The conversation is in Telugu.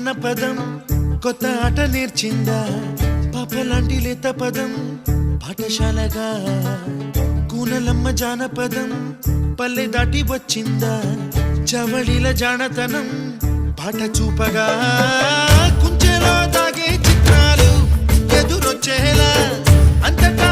అన్న పదం కొత్త ఆట నేర్చిందా పాపలాంటి లేత పదం పాఠశాలగా కూనలమ్మ జానపదం పల్లె దాటి వచ్చిందా చవళిల జానతనం పాట చూపగా కుంచెలో దాగే చిత్రాలు ఎదురొచ్చేలా అంతటా